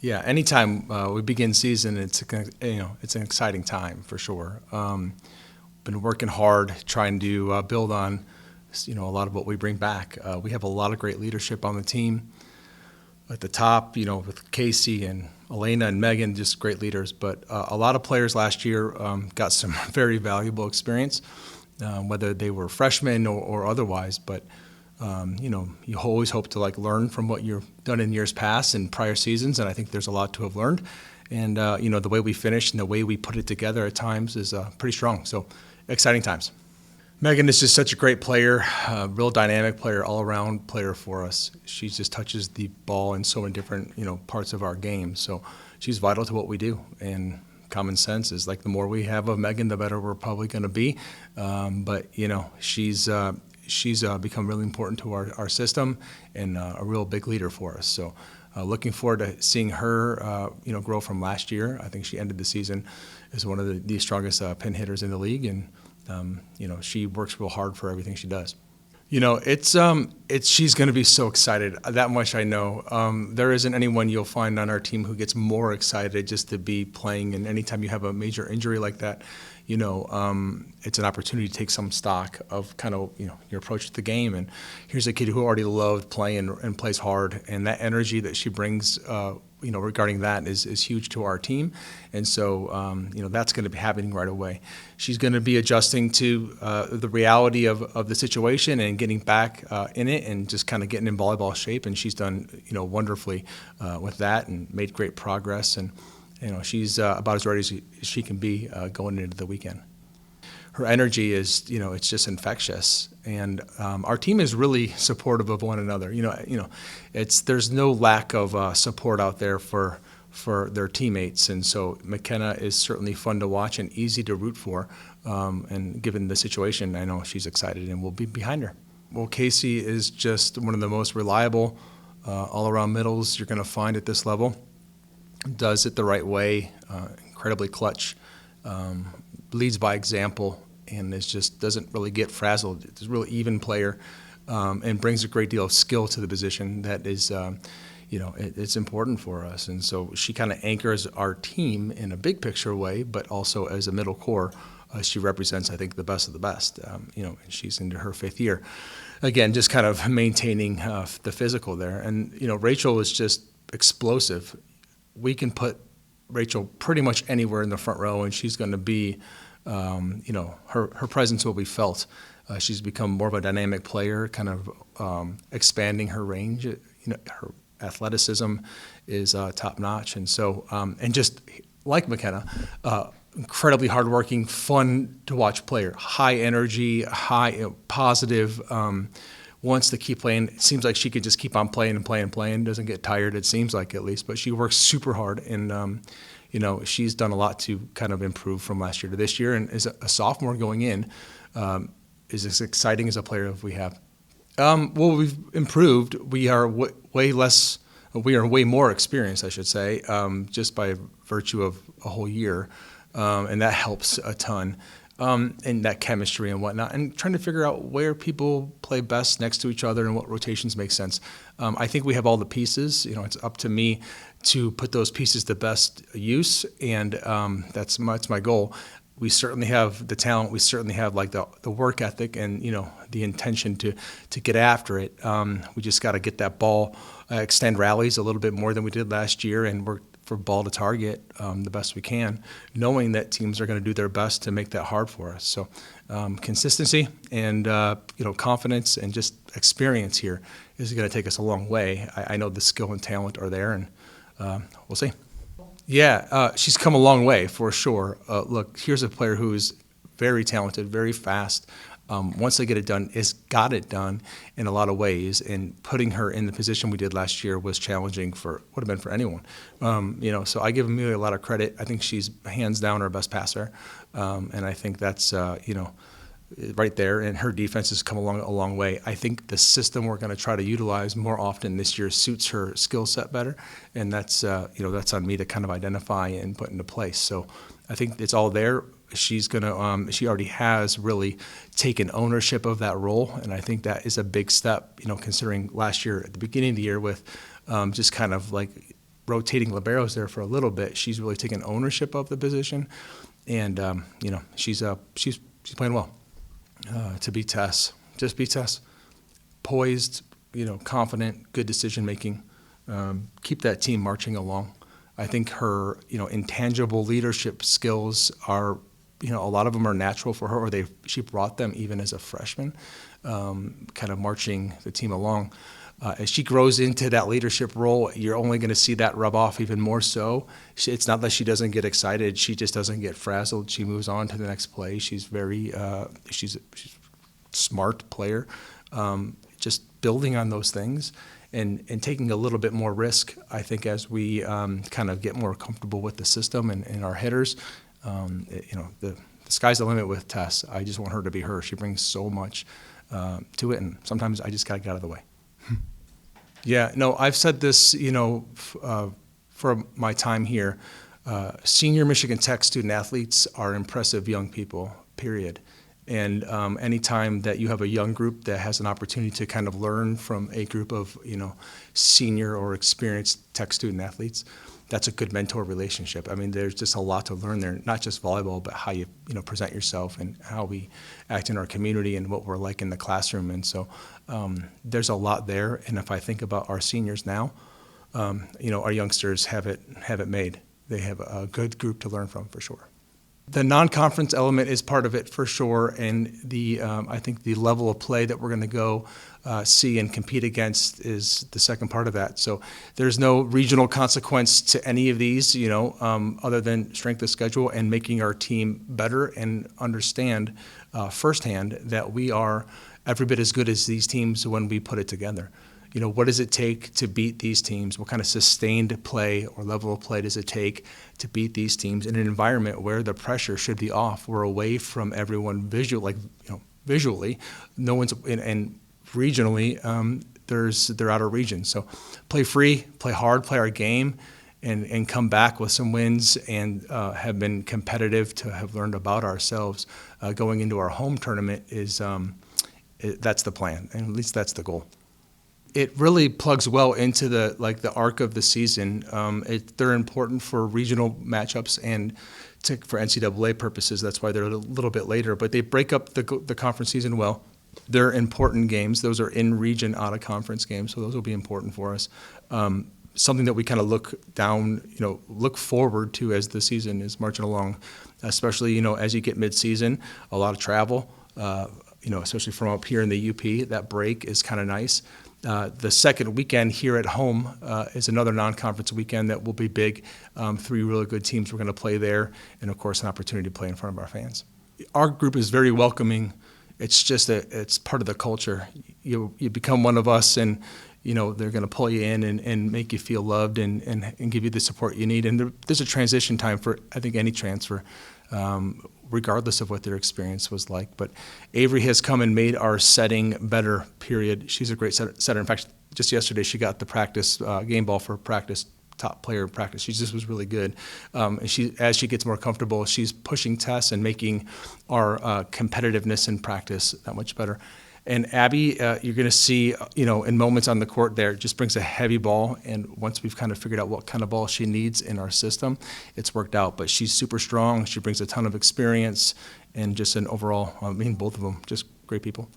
Yeah, anytime we begin season, it's an exciting time for sure. Been working hard, trying to build on a lot of what we bring back. We have a lot of great leadership on the team at the top, with Casey and Elena and Megan, just great leaders. But a lot of players last year got some very valuable experience, whether they were freshmen or otherwise. But you always hope to learn from what you've done in years past and prior seasons, and I think there's a lot to have learned. And the way we finish and the way we put it together at times is pretty strong. So exciting times. Megan is just such a great player, real dynamic player, all-around player for us. She just touches the ball in so many different parts of our game. So she's vital to what we do. And common sense is the more we have of Megan, the better we're probably going to be. But she's become really important to our system and a real big leader for us. So looking forward to seeing her grow from last year. I think she ended the season as one of the strongest pin hitters in the league, and she works real hard for everything she does. She's going to be so excited. That much I know. There isn't anyone you'll find on our team who gets more excited just to be playing. And anytime you have a major injury like that, it's an opportunity to take some stock of your approach to the game. And here's a kid who already loved playing and plays hard, and that energy that she brings, regarding that is huge to our team. And so, that's going to be happening right away. She's going to be adjusting to the reality of the situation and getting back in it and just kind of getting in volleyball shape. And she's done, wonderfully with that and made great progress. And she's about as ready as she can be going into the weekend. Her energy is, it's just infectious, and our team is really supportive of one another. There's no lack of support out there for their teammates, and so McKenna is certainly fun to watch and easy to root for. And given the situation, I know she's excited, and we'll be behind her. Well, Casey is just one of the most reliable all-around middles you're going to find at this level. Does it the right way, incredibly clutch, leads by example, and doesn't really get frazzled. It's a really even player, and brings a great deal of skill to the position that is, it's important for us. And so she kind of anchors our team in a big picture way, but also as a middle core, she represents, I think, the best of the best. And she's into her 5th year. Again, just kind of maintaining the physical there. And, Rachel is just explosive. We can put Rachel pretty much anywhere in the front row, and she's going to be, her presence will be felt. She's become more of a dynamic player, kind of expanding her range. Her athleticism is top notch, and so and just like McKenna, incredibly hardworking, fun to watch player. High energy, high positive. Wants to keep playing. It seems like she could just keep on playing and playing and playing. Doesn't get tired, it seems like, at least. But she works super hard, and she's done a lot to kind of improve from last year to this year. And as a sophomore going in, is as exciting as a player as we have. Well, we've improved. We are way less. We are way more experienced, I should say, just by virtue of a whole year, and that helps a ton. And that chemistry and whatnot, and trying to figure out where people play best next to each other and what rotations make sense. I think we have all the pieces. It's up to me to put those pieces to best use, and that's my goal. We certainly have the talent. We certainly have the work ethic and the intention to get after it. We just got to get that ball, extend rallies a little bit more than we did last year, and work for ball to target the best we can, knowing that teams are going to do their best to make that hard for us. So consistency and confidence and just experience here is going to take us a long way. I know the skill and talent are there, and we'll see. Yeah, she's come a long way for sure. Look, here's a player who is very talented, very fast. Once they get it done, has got it done in a lot of ways. And putting her in the position we did last year was challenging would have been for anyone. So I give Amelia a lot of credit. I think she's hands down our best passer, and I think that's right there. And her defense has come along a long way. I think the system we're going to try to utilize more often this year suits her skill set better, and that's on me to kind of identify and put into place. So I think it's all there. She's gonna. She already has really taken ownership of that role, and I think that is a big step. Considering last year at the beginning of the year with just kind of rotating liberos there for a little bit, she's really taken ownership of the position, and she's playing well. To beat Tess, just beat Tess, poised, confident, good decision making, keep that team marching along. I think her, intangible leadership skills are, a lot of them are natural for her, or she brought them even as a freshman, kind of marching the team along. As she grows into that leadership role, you're only going to see that rub off even more so. It's not that she doesn't get excited; she just doesn't get frazzled. She moves on to the next play. She's she's a smart player. Just building on those things and taking a little bit more risk, I think, as we kind of get more comfortable with the system and our hitters. The sky's the limit with Tess. I just want her to be her. She brings so much to it, and sometimes I just got to get out of the way. Yeah, no, I've said this, for my time here. Senior Michigan Tech student athletes are impressive young people, period. And anytime that you have a young group that has an opportunity to kind of learn from a group of, senior or experienced Tech student athletes, that's a good mentor relationship. I mean, there's just a lot to learn there, not just volleyball, but how you present yourself and how we act in our community and what we're like in the classroom. And so there's a lot there. And if I think about our seniors now, our youngsters have it made. They have a good group to learn from for sure. The non-conference element is part of it for sure, and I think the level of play that we're going to go see and compete against is the second part of that. So there's no regional consequence to any of these, other than strength of schedule and making our team better and understand firsthand that we are every bit as good as these teams when we put it together. What does it take to beat these teams? What kind of sustained play or level of play does it take to beat these teams in an environment where the pressure should be off? We're away from everyone visually. No one's and regionally. They're out of region. So play free, play hard, play our game, and come back with some wins and have been competitive to have learned about ourselves going into our home tournament that's the plan, and at least that's the goal. It really plugs well into the arc of the season. They're important for regional matchups and for NCAA purposes. That's why they're a little bit later. But they break up the conference season well. They're important games. Those are in-region, out-of-conference games, so those will be important for us. Something that we kind of look forward to as the season is marching along, especially, as you get mid-season, a lot of travel, especially from up here in the UP. That break is kind of nice. The second weekend here at home is another non-conference weekend that will be big. 3 really good teams we're going to play there, and of course an opportunity to play in front of our fans. Our group is very welcoming. It's just it's part of the culture. You become one of us, and they're going to pull you in and make you feel loved and give you the support you need. And there's a transition time for, I think, any transfer, regardless of what their experience was like. But Avery has come and made our setting better, period. She's a great setter. In fact, just yesterday she got the practice game ball for practice, top player in practice. She just was really good. And as she gets more comfortable, she's pushing Tess and making our competitiveness in practice that much better. And Abby, you're going to see, in moments on the court there, just brings a heavy ball. And once we've kind of figured out what kind of ball she needs in our system, it's worked out. But she's super strong. She brings a ton of experience and just an overall, both of them, just great people.